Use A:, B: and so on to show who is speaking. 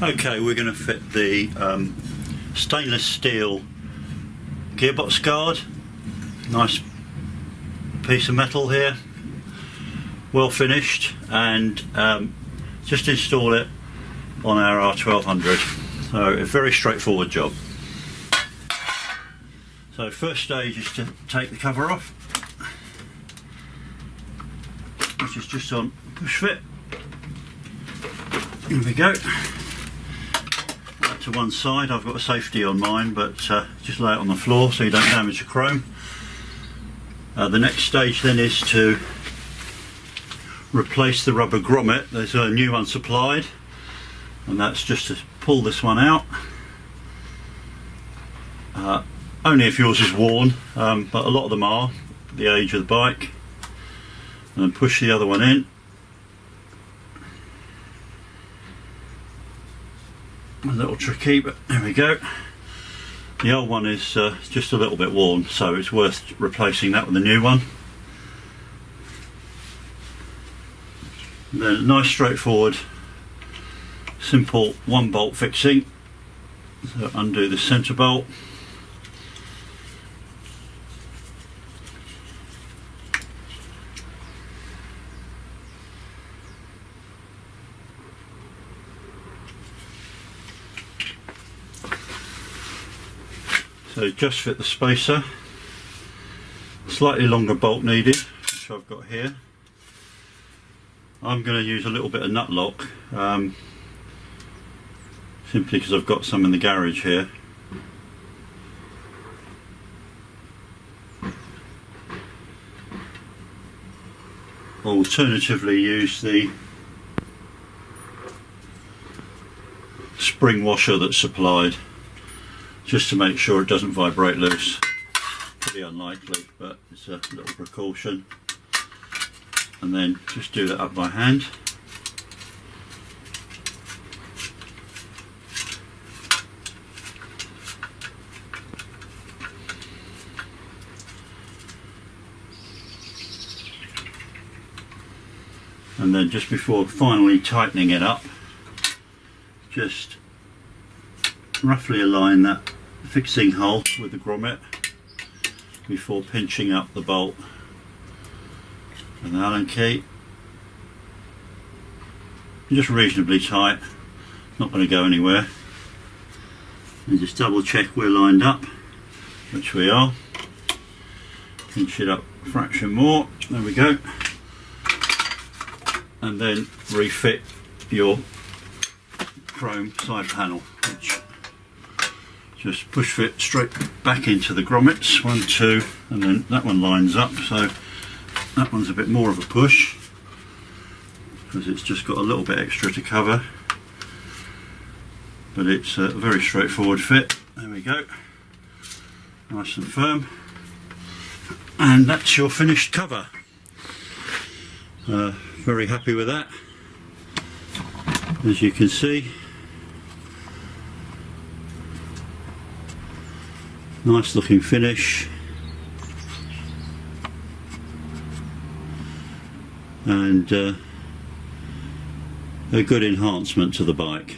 A: Okay, we're going to fit the stainless steel gearbox guard. Nice piece of metal here, well finished, and just install it on our R1200. So a very straightforward job. So first stage is to take the cover off, which is just on push fit. Here we go. That to one side. I've got a safety on mine, but just lay it on the floor so you don't damage the chrome. The next stage then is to replace the rubber grommet. There's a new one supplied, and that's just to pull this one out. Only if yours is worn, but a lot of them are, the age of the bike. And then push the other one in. A little tricky, but there we go. The old one is just a little bit worn, so it's worth replacing that with a new one. And then nice straightforward, simple one bolt fixing. So undo the centre bolt. So just fit the spacer. Slightly longer bolt needed, which I've got here. I'm going to use a little bit of nut lock, simply because I've got some in the garage here. Alternatively, use the spring washer that's supplied, just to make sure it doesn't vibrate loose. Pretty unlikely, but it's a little precaution. And then just do that up by hand. And then just before finally tightening it up, just roughly align that fixing hole with the grommet before pinching up the bolt with an Allen key. Just reasonably tight, not going to go anywhere. And just double check we're lined up, which we are. Pinch it up a fraction more, there we go. And then refit your chrome side panel, which just push fit straight back into the grommets, 1, 2, and then that one lines up, so that one's a bit more of a push because it's just got a little bit extra to cover, but it's a very straightforward fit. There we go, nice and firm, and that's your finished cover. Very happy with that, as you can see. Nice looking finish, and a good enhancement to the bike.